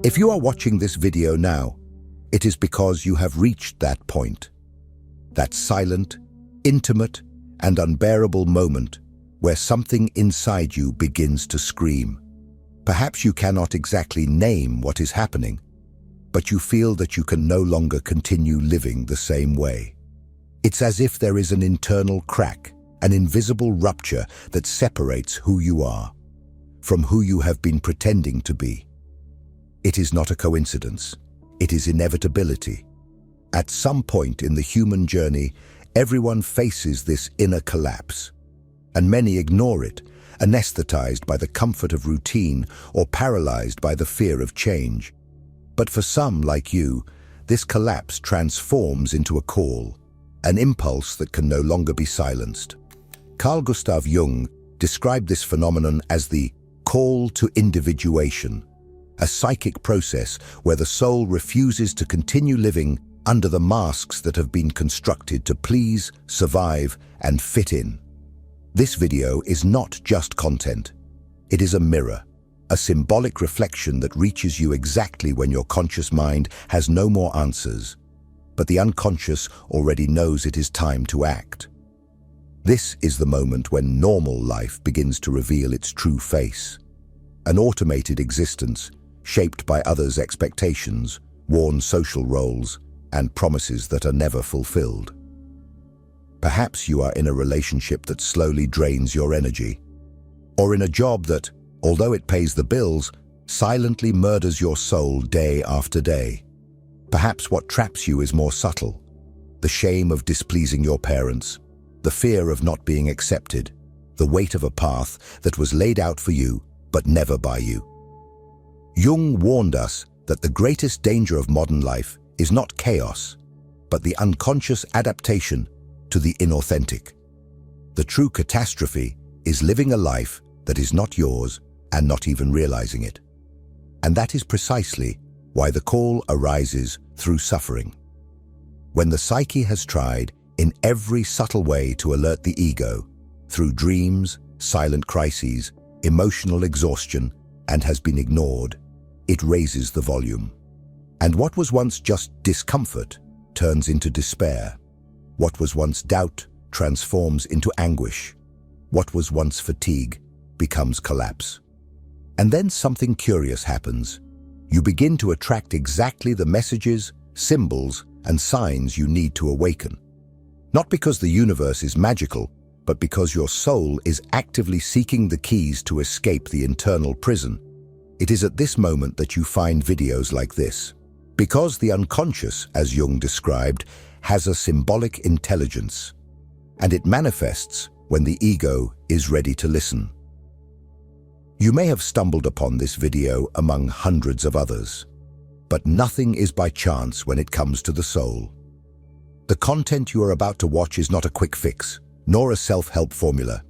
If you are watching this video now, it is because you have reached that point. That silent, intimate, and unbearable moment where something inside you begins to scream. Perhaps you cannot exactly name what is happening, but you feel that you can no longer continue living the same way. It's as if there is an internal crack, an invisible rupture that separates who you are from who you have been pretending to be. It is not a coincidence. It is inevitability. At some point in the human journey, everyone faces this inner collapse, and many ignore it, anesthetized by the comfort of routine or paralyzed by the fear of change. But for some, like you, this collapse transforms into a call, an impulse that can no longer be silenced. Carl Gustav Jung described this phenomenon as the call to individuation, a psychic process where the soul refuses to continue living under the masks that have been constructed to please, survive, and fit in. This video is not just content. It is a mirror, a symbolic reflection that reaches you exactly when your conscious mind has no more answers, but the unconscious already knows it is time to act. This is the moment when normal life begins to reveal its true face, an automated existence shaped by others' expectations, worn social roles, and promises that are never fulfilled. Perhaps you are in a relationship that slowly drains your energy, or in a job that, although it pays the bills, silently murders your soul day after day. Perhaps what traps you is more subtle: the shame of displeasing your parents, the fear of not being accepted, the weight of a path that was laid out for you but never by you. Jung warned us that the greatest danger of modern life is not chaos, but the unconscious adaptation to the inauthentic. The true catastrophe is living a life that is not yours and not even realizing it. And that is precisely why the call arises through suffering. When the psyche has tried in every subtle way to alert the ego, through dreams, silent crises, emotional exhaustion, and has been ignored, it raises the volume. And what was once just discomfort turns into despair. What was once doubt transforms into anguish. What was once fatigue becomes collapse. And then something curious happens. You begin to attract exactly the messages, symbols, and signs you need to awaken. Not because the universe is magical, but because your soul is actively seeking the keys to escape the internal prison. It is at this moment that you find videos like this. Because the unconscious, as Jung described, has a symbolic intelligence, and it manifests when the ego is ready to listen. You may have stumbled upon this video among hundreds of others, but nothing is by chance when it comes to the soul. The content you are about to watch is not a quick fix, nor a self-help formula.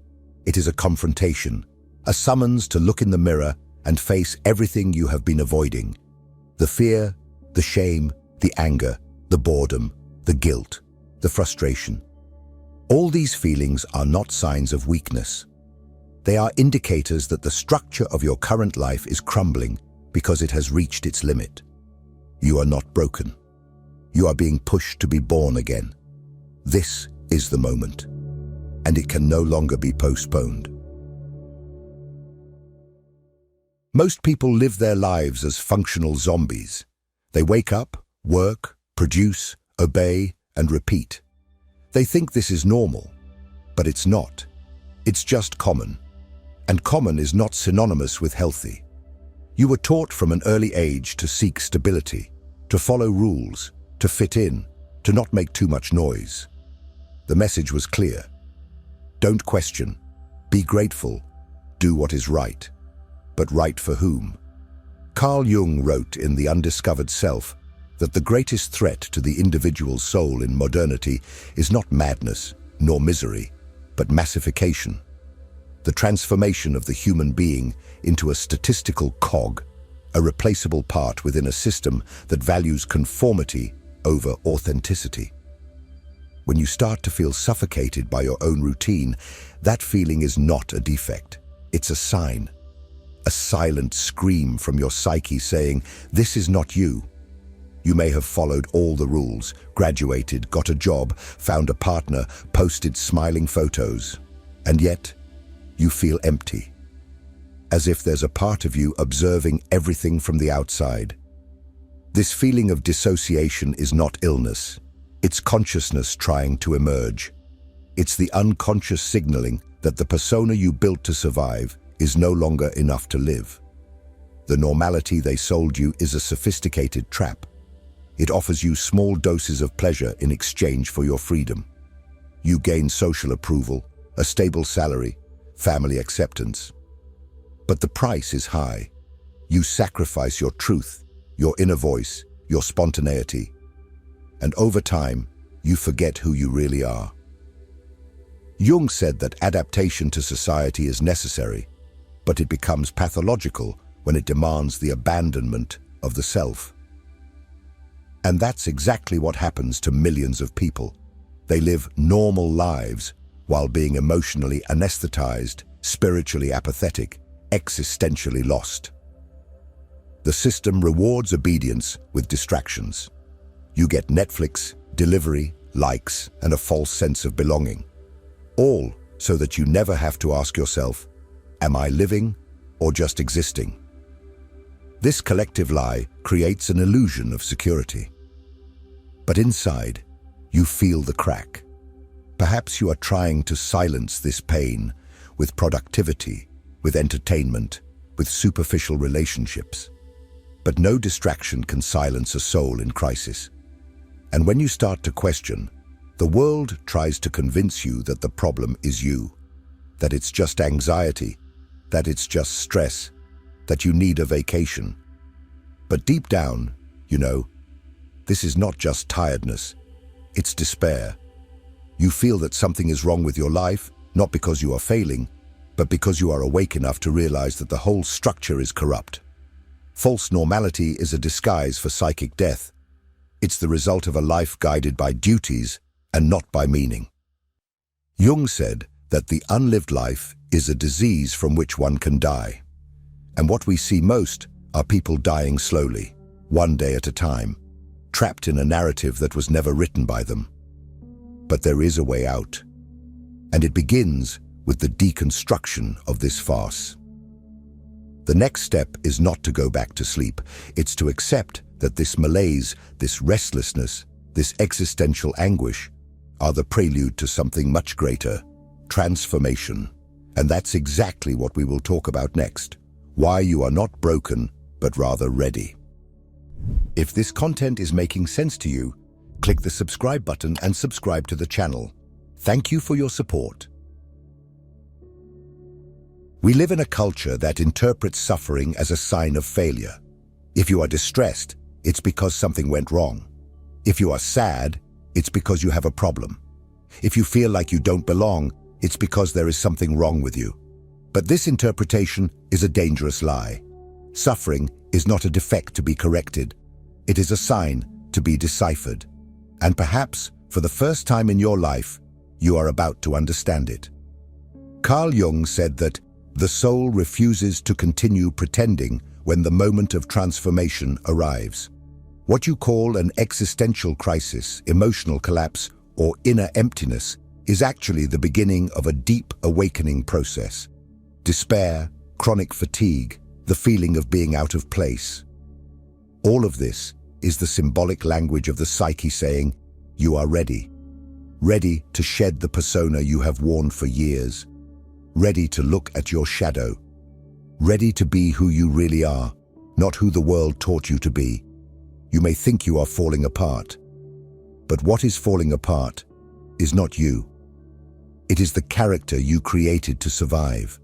It is a confrontation, a summons to look in the mirror and face everything you have been avoiding. The fear, the shame, the anger, the boredom, the guilt, the frustration. All these feelings are not signs of weakness. They are indicators that the structure of your current life is crumbling because it has reached its limit. You are not broken. You are being pushed to be born again. This is the moment, and it can no longer be postponed. Most people live their lives as functional zombies. They wake up, work, produce, obey, and repeat. They think this is normal, but it's not. It's just common. And common is not synonymous with healthy. You were taught from an early age to seek stability, to follow rules, to fit in, to not make too much noise. The message was clear. Don't question. Be grateful. Do what is right. But right for whom? Carl Jung wrote in The Undiscovered Self that the greatest threat to the individual soul in modernity is not madness nor misery, but massification. The transformation of the human being into a statistical cog, a replaceable part within a system that values conformity over authenticity. When you start to feel suffocated by your own routine, that feeling is not a defect. It's a sign a silent scream from your psyche saying, "This is not you." You may have followed all the rules, graduated, got a job, found a partner, posted smiling photos, and yet you feel empty, as if there's a part of you observing everything from the outside. This feeling of dissociation is not illness. It's consciousness trying to emerge. It's the unconscious signaling that the persona you built to survive is no longer enough to live. The normality they sold you is a sophisticated trap. It offers you small doses of pleasure in exchange for your freedom. You gain social approval, a stable salary, family acceptance. But the price is high. You sacrifice your truth, your inner voice, your spontaneity. And over time, you forget who you really are. Jung said that adaptation to society is necessary, but it becomes pathological when it demands the abandonment of the self. And that's exactly what happens to millions of people. They live normal lives while being emotionally anesthetized, spiritually apathetic, existentially lost. The system rewards obedience with distractions. You get Netflix, delivery, likes, and a false sense of belonging. All so that you never have to ask yourself, am I living or just existing? This collective lie creates an illusion of security. But inside, you feel the crack. Perhaps you are trying to silence this pain with productivity, with entertainment, with superficial relationships. But no distraction can silence a soul in crisis. And when you start to question, the world tries to convince you that the problem is you, that it's just anxiety, that it's just stress, that you need a vacation. But deep down, you know, this is not just tiredness, it's despair. You feel that something is wrong with your life, not because you are failing, but because you are awake enough to realize that the whole structure is corrupt. False normality is a disguise for psychic death. It's the result of a life guided by duties and not by meaning. Jung said that the unlived life is a disease from which one can die. And what we see most are people dying slowly, one day at a time, trapped in a narrative that was never written by them. But there is a way out, and it begins with the deconstruction of this farce. The next step is not to go back to sleep, it's to accept that this malaise, this restlessness, this existential anguish are the prelude to something much greater, transformation. And that's exactly what we will talk about next, why you are not broken, but rather ready. If this content is making sense to you, click the subscribe button and subscribe to the channel. Thank you for your support. We live in a culture that interprets suffering as a sign of failure. If you are distressed, it's because something went wrong. If you are sad, it's because you have a problem. If you feel like you don't belong, it's because there is something wrong with you. But this interpretation is a dangerous lie. Suffering is not a defect to be corrected. It is a sign to be deciphered. And perhaps, for the first time in your life, you are about to understand it. Carl Jung said that the soul refuses to continue pretending when the moment of transformation arrives. What you call an existential crisis, emotional collapse, or inner emptiness is actually the beginning of a deep awakening process. Despair, chronic fatigue, the feeling of being out of place. All of this is the symbolic language of the psyche saying, you are ready. Ready to shed the persona you have worn for years. Ready to look at your shadow. Ready to be who you really are, not who the world taught you to be. You may think you are falling apart. But what is falling apart is not you. It is the character you created to survive.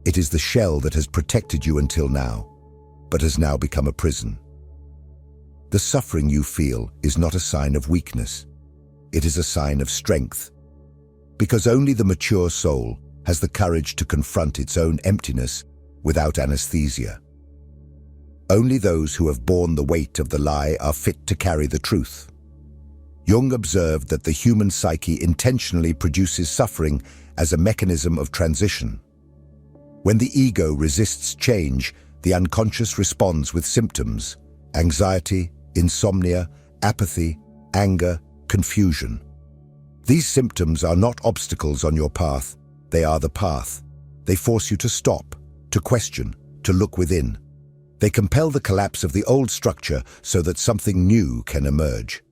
It is the shell that has protected you until now, but has now become a prison. The suffering you feel is not a sign of weakness. It is a sign of strength. Because only the mature soul has the courage to confront its own emptiness without anesthesia. Only those who have borne the weight of the lie are fit to carry the truth. Jung observed that the human psyche intentionally produces suffering as a mechanism of transition. When the ego resists change, the unconscious responds with symptoms: anxiety, insomnia, apathy, anger, confusion. These symptoms are not obstacles on your path, they are the path. They force you to stop, to question, to look within. They compel the collapse of the old structure so that something new can emerge.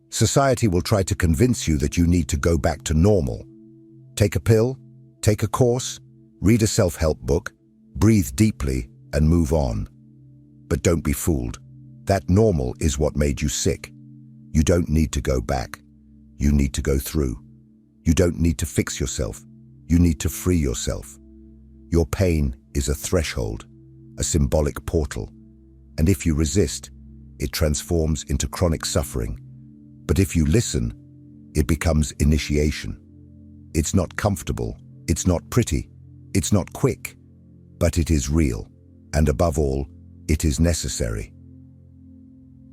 Society will try to convince you that you need to go back to normal. Take a pill, take a course, read a self-help book, breathe deeply, and move on. But don't be fooled. That normal is what made you sick. You don't need to go back. You need to go through. You don't need to fix yourself. You need to free yourself. Your pain is a threshold, a symbolic portal. And if you resist, it transforms into chronic suffering. But if you listen, it becomes initiation. It's not comfortable, it's not pretty, it's not quick, but it is real. And above all, it is necessary.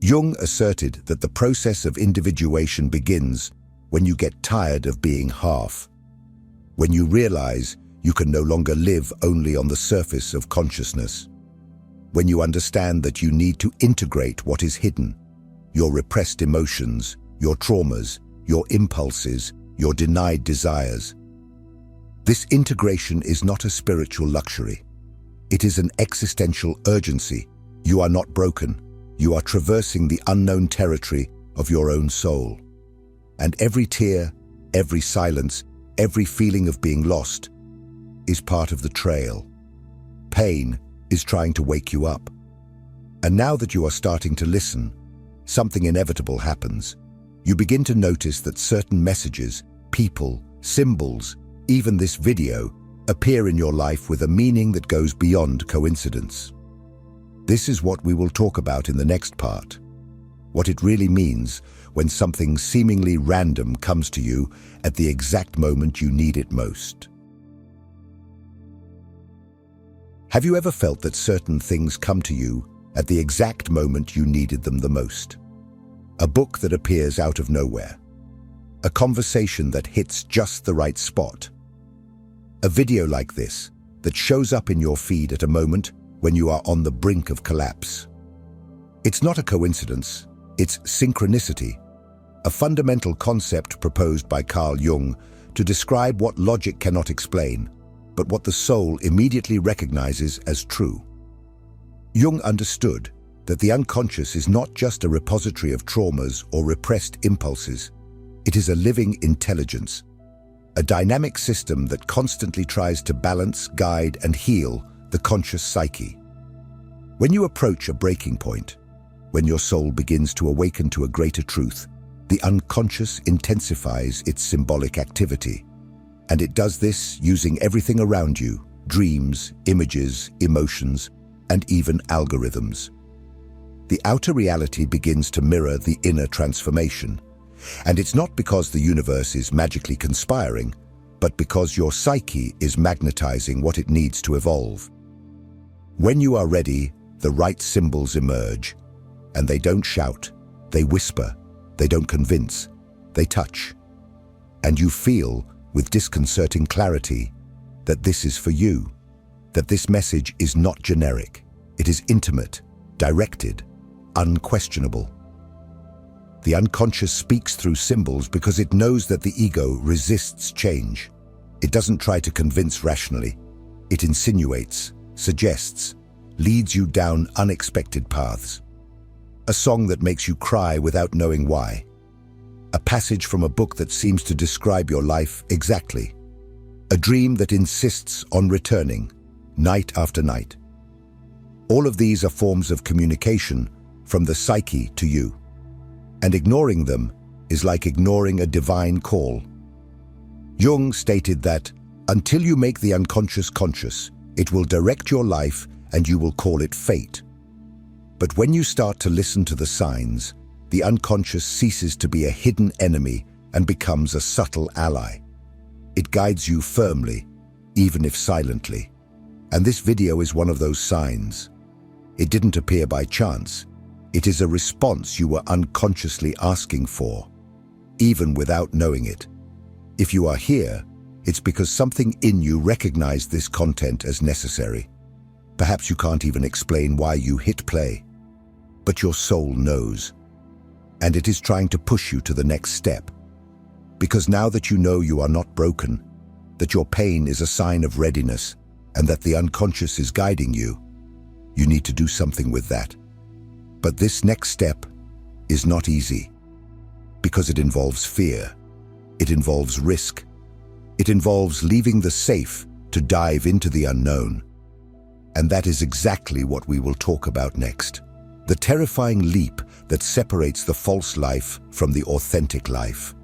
Jung asserted that the process of individuation begins when you get tired of being half. When you realize you can no longer live only on the surface of consciousness. When you understand that you need to integrate what is hidden, your repressed emotions, your traumas, your impulses, your denied desires. This integration is not a spiritual luxury. It is an existential urgency. You are not broken. You are traversing the unknown territory of your own soul. And every tear, every silence, every feeling of being lost is part of the trail. Pain is trying to wake you up. And now that you are starting to listen, something inevitable happens. You begin to notice that certain messages, people, symbols, even this video, appear in your life with a meaning that goes beyond coincidence. This is what we will talk about in the next part. What it really means when something seemingly random comes to you at the exact moment you need it most. Have you ever felt that certain things come to you at the exact moment you needed them the most? A book that appears out of nowhere. A conversation that hits just the right spot. A video like this that shows up in your feed at a moment when you are on the brink of collapse. It's not a coincidence, it's synchronicity, a fundamental concept proposed by Carl Jung to describe what logic cannot explain, but what the soul immediately recognizes as true. Jung understood that the unconscious is not just a repository of traumas or repressed impulses. It is a living intelligence, a dynamic system that constantly tries to balance, guide, and heal the conscious psyche. When you approach a breaking point, when your soul begins to awaken to a greater truth, the unconscious intensifies its symbolic activity. And it does this using everything around you: dreams, images, emotions, and even algorithms. The outer reality begins to mirror the inner transformation. And it's not because the universe is magically conspiring, but because your psyche is magnetizing what it needs to evolve. When you are ready, the right symbols emerge. And they don't shout, they whisper, they don't convince, they touch. And you feel, with disconcerting clarity, that this is for you, that this message is not generic. It is intimate, directed, unquestionable. The unconscious speaks through symbols because it knows that the ego resists change. It doesn't try to convince rationally. It insinuates, suggests, leads you down unexpected paths. A song that makes you cry without knowing why. A passage from a book that seems to describe your life exactly. A dream that insists on returning, night after night. All of these are forms of communication from the psyche to you. And ignoring them is like ignoring a divine call. Jung stated that, until you make the unconscious conscious, it will direct your life and you will call it fate. But when you start to listen to the signs, the unconscious ceases to be a hidden enemy and becomes a subtle ally. It guides you firmly, even if silently. And this video is one of those signs. It didn't appear by chance. It is a response you were unconsciously asking for, even without knowing it. If you are here, It's because something in you recognized this content as necessary. Perhaps you can't even explain why you hit play, but your soul knows, and it is trying to push you to the next step. Because now that you know you are not broken, that your pain is a sign of readiness, and that the unconscious is guiding you, you need to do something with that. But this next step is not easy, because it involves fear, it involves risk, it involves leaving the safe to dive into the unknown. And that is exactly what we will talk about next. The terrifying leap that separates the false life from the authentic life.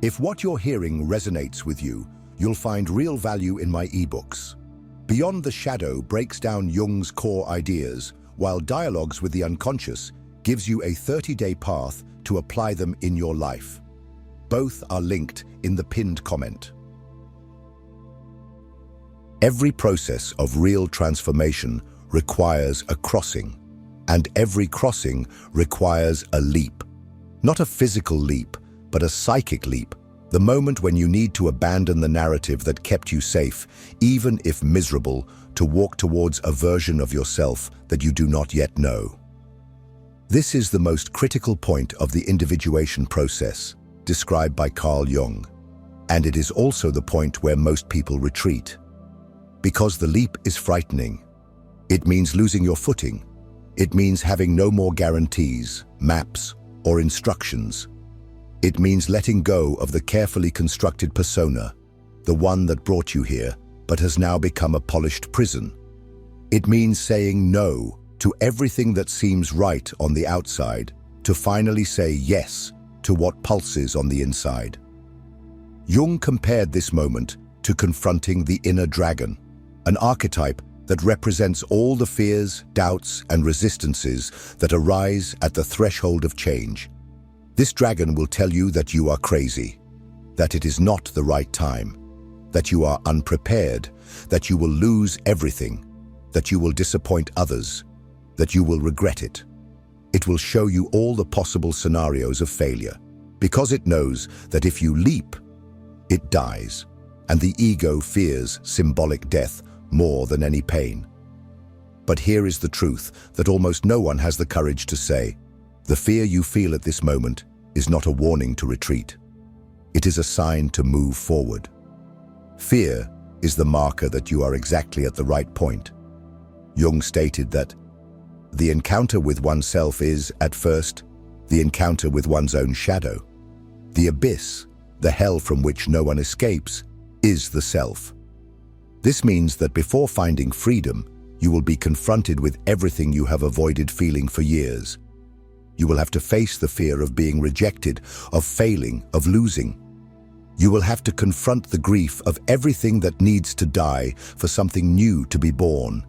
If what you're hearing resonates with you, you'll find real value in my ebooks. Beyond the Shadow breaks down Jung's core ideas, while Dialogues with the Unconscious gives you a 30-day path to apply them in your life. Both are linked in the pinned comment. Every process of real transformation requires a crossing, and every crossing requires a leap. Not a physical leap, but a psychic leap, the moment when you need to abandon the narrative that kept you safe, even if miserable, to walk towards a version of yourself that you do not yet know. This is the most critical point of the individuation process, described by Carl Jung, and it is also the point where most people retreat. Because the leap is frightening. It means losing your footing. It means having no more guarantees, maps, or instructions. It means letting go of the carefully constructed persona, the one that brought you here, but has now become a polished prison. It means saying no to everything that seems right on the outside, to finally say yes to what pulses on the inside. Jung compared this moment to confronting the inner dragon, an archetype that represents all the fears, doubts, and resistances that arise at the threshold of change. This dragon will tell you that you are crazy, that it is not the right time, that you are unprepared, that you will lose everything, that you will disappoint others, that you will regret it. It will show you all the possible scenarios of failure, because it knows that if you leap, it dies, and the ego fears symbolic death more than any pain. But here is the truth that almost no one has the courage to say. The fear you feel at this moment is not a warning to retreat. It is a sign to move forward. Fear is the marker that you are exactly at the right point. Jung stated that the encounter with oneself is, at first, the encounter with one's own shadow. The abyss, the hell from which no one escapes, is the self. This means that before finding freedom, you will be confronted with everything you have avoided feeling for years. You will have to face the fear of being rejected, of failing, of losing. You will have to confront the grief of everything that needs to die for something new to be born.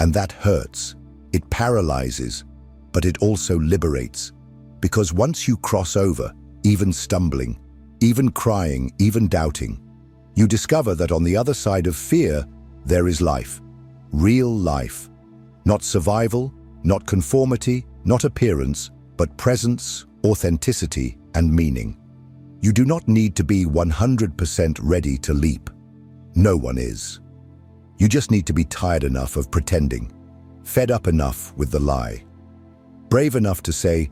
And that hurts. It paralyzes, but it also liberates. Because once you cross over, even stumbling, even crying, even doubting, you discover that on the other side of fear, there is life. Real life. Not survival, not conformity, not appearance, but presence, authenticity, and meaning. You do not need to be 100% ready to leap. No one is. You just need to be tired enough of pretending, fed up enough with the lie, brave enough to say,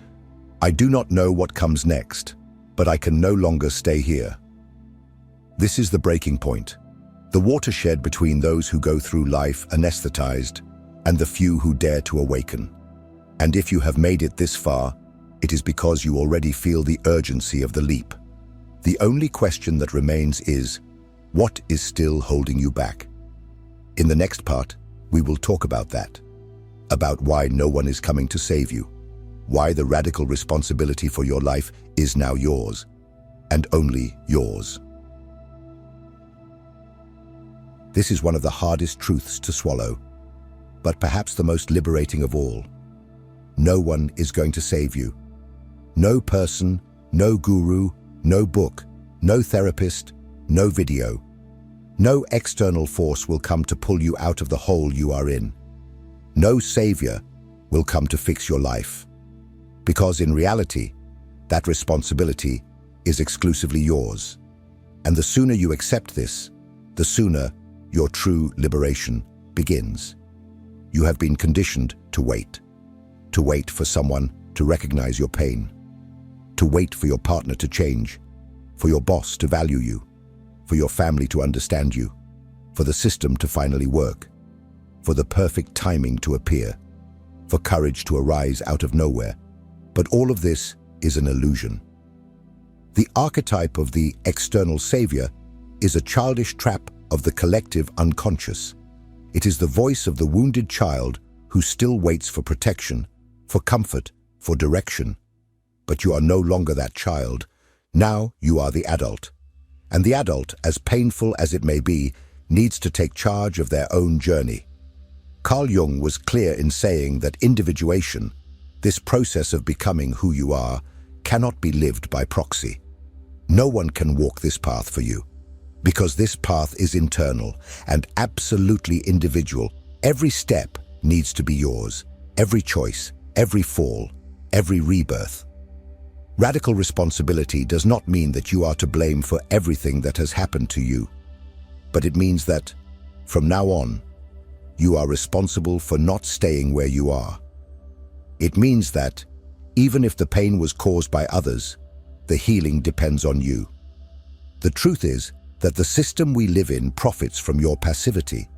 I do not know what comes next, but I can no longer stay here. This is the breaking point, the watershed between those who go through life anesthetized and the few who dare to awaken. And if you have made it this far, it is because you already feel the urgency of the leap. The only question that remains is, what is still holding you back? In the next part, we will talk about that, about why no one is coming to save you, why the radical responsibility for your life is now yours, and only yours. This is one of the hardest truths to swallow, but perhaps the most liberating of all. No one is going to save you. No person, no guru, no book, no therapist, no video. No external force will come to pull you out of the hole you are in. No savior will come to fix your life. Because in reality, that responsibility is exclusively yours. And the sooner you accept this, the sooner your true liberation begins. You have been conditioned to wait for someone to recognize your pain, to wait for your partner to change, for your boss to value you, for your family to understand you, for the system to finally work, for the perfect timing to appear, for courage to arise out of nowhere. But all of this is an illusion. The archetype of the external savior is a childish trap of the collective unconscious. It is the voice of the wounded child who still waits for protection, for comfort, for direction. But you are no longer that child. Now you are the adult. And the adult, as painful as it may be, needs to take charge of their own journey. Carl Jung was clear in saying that individuation, this process of becoming who you are, cannot be lived by proxy. No one can walk this path for you, because this path is internal and absolutely individual. Every step needs to be yours, every choice, every fall, every rebirth. Radical responsibility does not mean that you are to blame for everything that has happened to you, but it means that, from now on, you are responsible for not staying where you are. It means that, even if the pain was caused by others, the healing depends on you. The truth is that the system we live in profits from your passivity.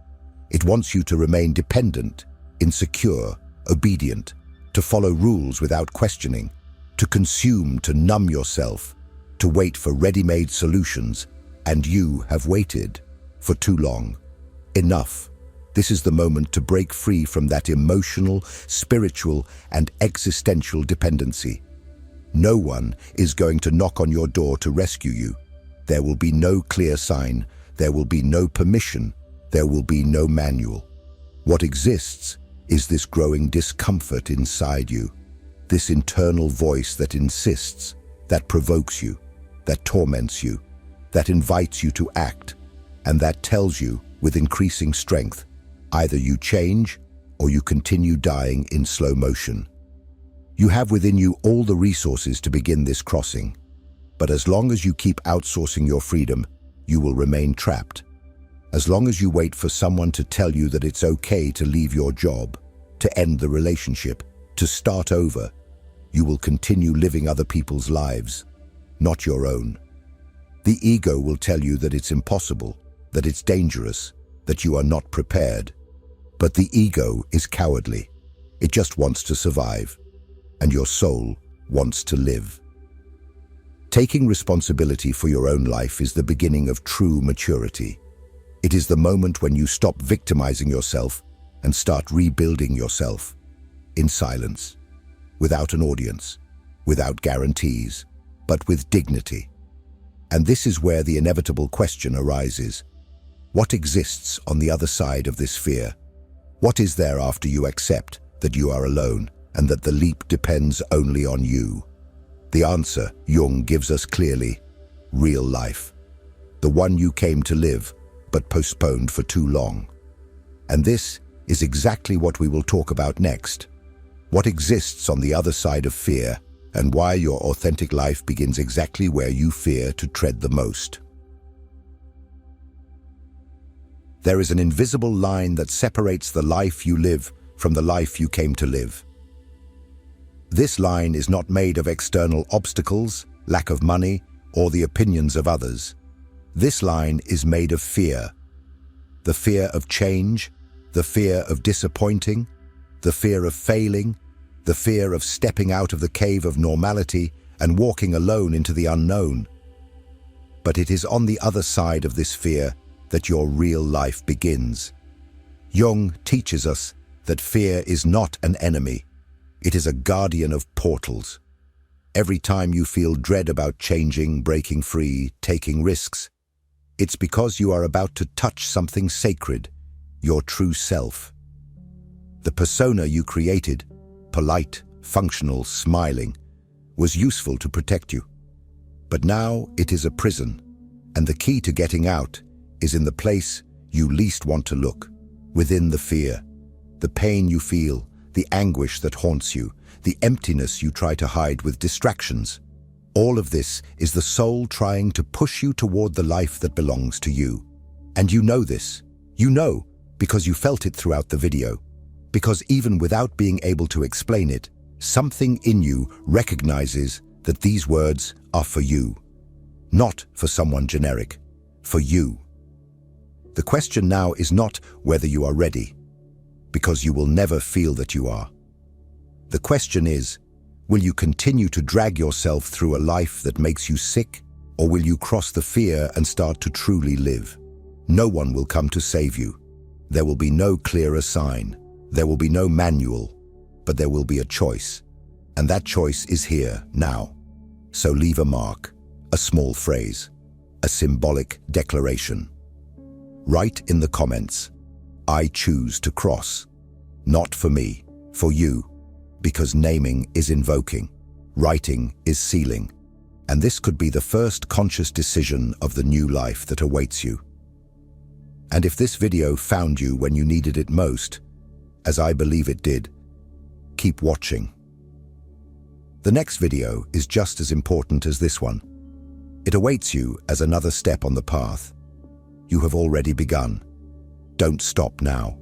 It wants you to remain dependent, insecure, obedient, to follow rules without questioning, to consume, to numb yourself, to wait for ready-made solutions, and you have waited for too long. Enough. This is the moment to break free from that emotional, spiritual, and existential dependency. No one is going to knock on your door to rescue you. There will be no clear sign, there will be no permission, there will be no manual. What exists is this growing discomfort inside you, this internal voice that insists, that provokes you, that torments you, that invites you to act, and that tells you, with increasing strength, either you change or you continue dying in slow motion. You have within you all the resources to begin this crossing, but as long as you keep outsourcing your freedom, you will remain trapped. As long as you wait for someone to tell you that it's okay to leave your job, to end the relationship, to start over, you will continue living other people's lives, not your own. The ego will tell you that it's impossible, that it's dangerous, that you are not prepared. But the ego is cowardly. It just wants to survive, and your soul wants to live. Taking responsibility for your own life is the beginning of true maturity. It is the moment when you stop victimizing yourself and start rebuilding yourself, in silence, without an audience, without guarantees, but with dignity. And this is where the inevitable question arises. What exists on the other side of this fear? What is there after you accept that you are alone and that the leap depends only on you? The answer Jung gives us clearly: real life. The one you came to live, but postponed for too long. And this is exactly what we will talk about next. What exists on the other side of fear, and why your authentic life begins exactly where you fear to tread the most. There is an invisible line that separates the life you live from the life you came to live. This line is not made of external obstacles, lack of money, or the opinions of others. This line is made of fear. The fear of change, the fear of disappointing, the fear of failing, the fear of stepping out of the cave of normality and walking alone into the unknown. But it is on the other side of this fear that your real life begins. Jung teaches us that fear is not an enemy. It is a guardian of portals. Every time you feel dread about changing, breaking free, taking risks, it's because you are about to touch something sacred, your true self. The persona you created, polite, functional, smiling, was useful to protect you. But now it is a prison, and the key to getting out is in the place you least want to look, within the fear, the pain you feel, the anguish that haunts you, the emptiness you try to hide with distractions. All of this is the soul trying to push you toward the life that belongs to you. And you know this. You know because you felt it throughout the video. Because even without being able to explain it, something in you recognizes that these words are for you. Not for someone generic, for you. The question now is not whether you are ready, because you will never feel that you are. The question is, will you continue to drag yourself through a life that makes you sick, or will you cross the fear and start to truly live? No one will come to save you. There will be no clearer sign. There will be no manual, but there will be a choice. And that choice is here, now. So leave a mark, a small phrase, a symbolic declaration. Write in the comments, I choose to cross. Not for me, for you. Because naming is invoking, writing is sealing. And this could be the first conscious decision of the new life that awaits you. And if this video found you when you needed it most, as I believe it did, keep watching. The next video is just as important as this one. It awaits you as another step on the path. You have already begun. Don't stop now.